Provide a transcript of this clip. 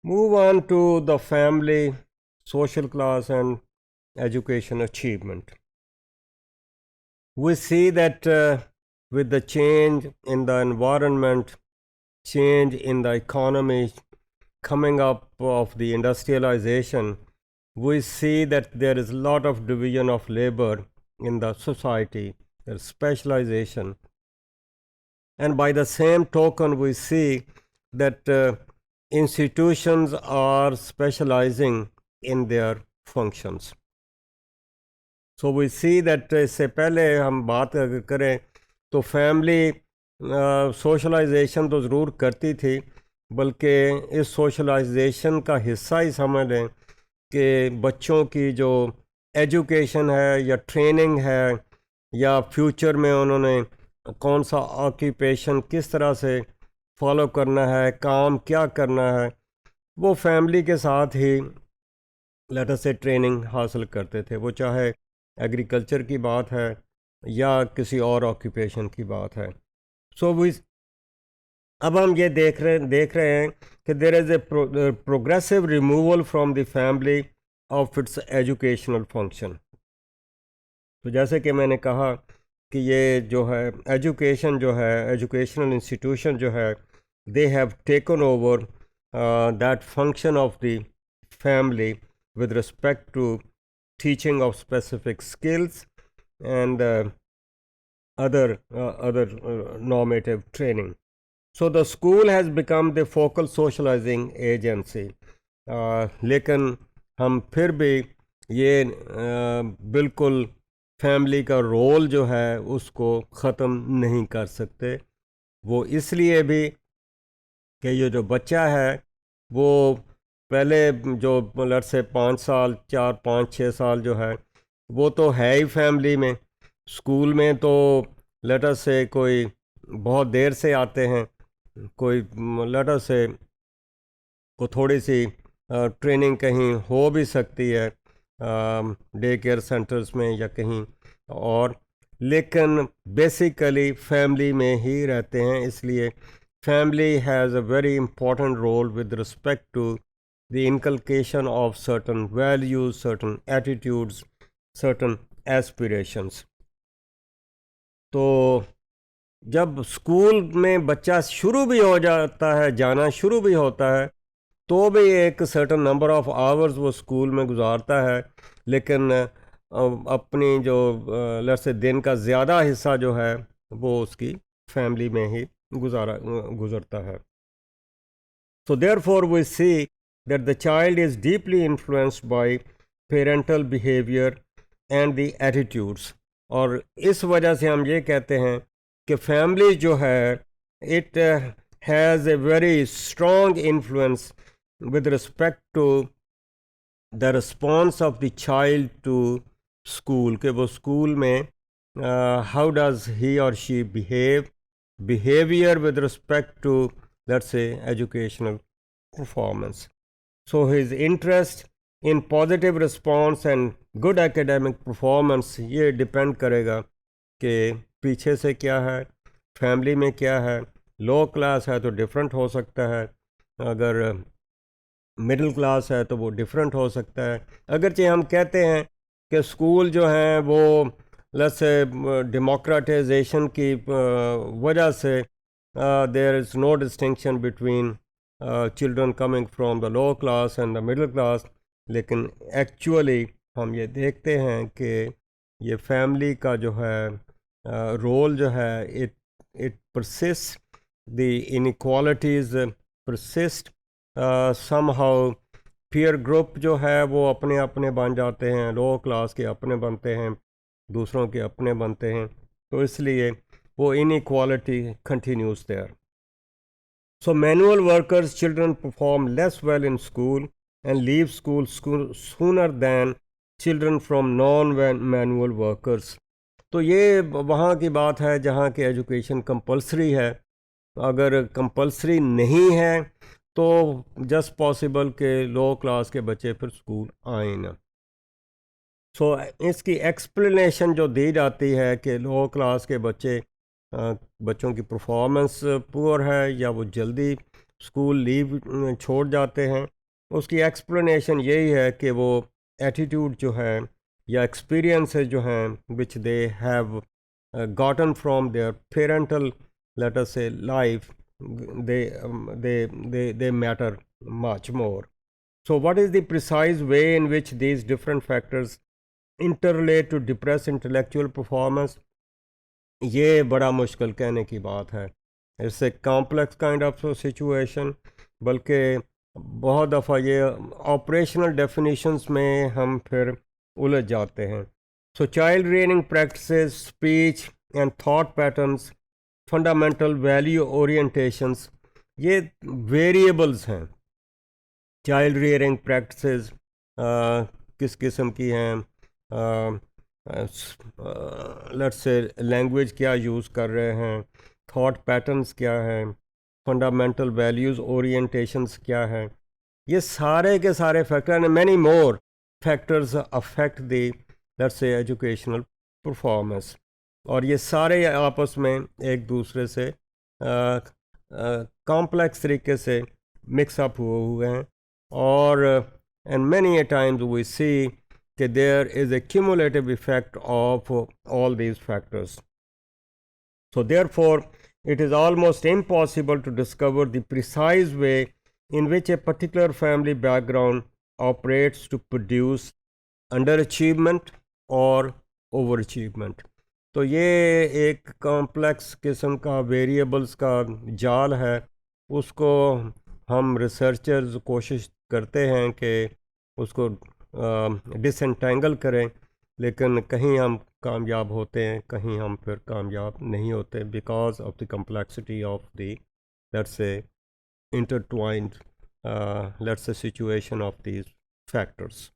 Move on to the family, social class, and education achievement. We see that with the change in the environment, change in the economy, coming up of the industrialization, we see that there is a lot of division of labor in the society, there's specialization. And by the same token, we see that institutions are specializing in their functions. So we see that इससे पहले हम बात अगर करें तो family socialisation तो ज़रूर करती थी, बल्कि इस सोशलाइजेशन का हिस्सा ही समझ लें कि बच्चों की जो एजुकेशन है या ट्रेनिंग है या फ्यूचर में उन्होंने कौन सा ऑक्यूपेशन किस तरह से फॉलो करना है, काम क्या करना है, वो फैमिली के साथ ही लेट अस से ट्रेनिंग हासिल करते थे। वो चाहे एग्रीकल्चर की बात है या किसी और ऑक्यूपेशन की बात है। सो वी अब हम ये देख रहे हैं कि there is a progressive removal from the family of its educational function. तो जैसे कि मैंने कहा कि ये जो है एजुकेशन जो है एजुकेशनल इंस्टीट्यूशन जो है they have taken over that function of the family with respect to teaching of specific skills and other normative training. So the school has become the focal socializing agency. लेकिन हम फिर भी ये बिल्कुल family का role जो है उसको ख़त्म नहीं कर सकते। वो इसलिए भी कि ये जो बच्चा है वो पहले जो लट से 5 साल 4 5 6 साल जो है वो तो है ही फैमिली में। स्कूल में तो लेटर से कोई बहुत देर से आते हैं, कोई लेटर से को थोड़ी सी ट्रेनिंग कहीं हो भी सकती है डे केयर सेंटर्स में या कहीं और, लेकिन बेसिकली फैमिली में ही रहते हैं। इसलिए family has a very important role with respect to the inculcation of certain values, certain attitudes, certain aspirations. तो जब स्कूल में बच्चा शुरू भी हो जाता है, जाना शुरू भी होता है, तो भी एक सर्टन नंबर ऑफ आवर्स वो स्कूल में गुजारता है, लेकिन अपनी जो लेट्स से दिन का ज़्यादा हिस्सा जो है वो उसकी फैमिली में ही गुजरता है। So therefore we see that the child is deeply influenced by parental behavior and the attitudes. और इस वजह से हम ये कहते हैं कि फैमिली जो है it has a very strong influence with respect to the response of the child to school, कि वो स्कूल में how does he or she behavior with respect to let's say educational performance. So his interest in positive response and good academic performance ये depend करेगा कि पीछे से क्या है, फैमिली में क्या है। लो क्लास है तो डिफरेंट हो सकता है, अगर मिडिल क्लास है तो वो डिफरेंट हो सकता है। अगरचे हम कहते हैं कि स्कूल जो हैं वो लेट्स से डेमोक्रेटाइजेशन की वजह से there is no distinction between children coming from the lower class and the middle class, लेकिन एक्चुअली हम ये देखते हैं कि ये फैमिली का जो है रोल जो है it persists, the inequalities persist, somehow peer group जो है वो अपने अपने बन जाते हैं, लोअर क्लास के अपने बनते हैं, दूसरों के अपने बनते हैं, तो इसलिए वो inequality continues there. So manual workers children perform less well in school and leave school sooner than children from non-manual workers. तो ये वहाँ की बात है जहाँ की एजुकेशन कंपलसरी है। अगर कंपलसरी नहीं है तो जस्ट पॉसिबल के लो क्लास के बच्चे फिर स्कूल आए ना। सो इसकी एक्सप्लेनेशन जो दी जाती है कि लो क्लास के बच्चों की परफॉर्मेंस पुअर है या वो जल्दी स्कूल लीव छोड़ जाते हैं, उसकी एक्सप्लेनेशन यही है कि वो एटीट्यूड जो है या एक्सपीरियंसेस जो हैं which they have gotten from their parental, let us say, life, they they matter much more. So what is the precise way in which these different factors interrelate to depress intellectual performance? ये बड़ा मुश्किल कहने की बात है. It's a complex kind of situation. बल्कि बहुत दफ़ा ये ऑपरेशनल डेफिनेशंस में हम फिर उलझ जाते हैं. So child rearing practices, speech and thought patterns, fundamental value orientations, ये वेरिएबल्स हैं. चाइल्ड रेयरिंग प्रैक्टिसेस किस किस्म की हैं, लेट्स से लैंग्वेज क्या यूज़ कर रहे हैं, थॉट पैटर्न्स क्या हैं, फंडामेंटल वैल्यूज़ ओरिएंटेशंस क्या हैं, ये सारे के सारे factor and many more factors affect the let's say educational performance. और ये सारे आपस में एक दूसरे से कॉम्प्लेक्स तरीके से मिक्सअप हुए हैं. और and many a times we see that there is a cumulative effect of all these factors. So therefore, it is almost impossible to discover the precise way in which a particular family background operates to produce underachievement or overachievement. तो ये एक complex किस्म का variables का जाल है. उसको हम रिसर्चर्स कोशिश करते हैं कि उसको डिसएंटेंगल करें, लेकिन कहीं हम कामयाब होते हैं, कहीं हम फिर कामयाब नहीं होते, because of the complexity of the let's say intertwined let's say situation of these factors.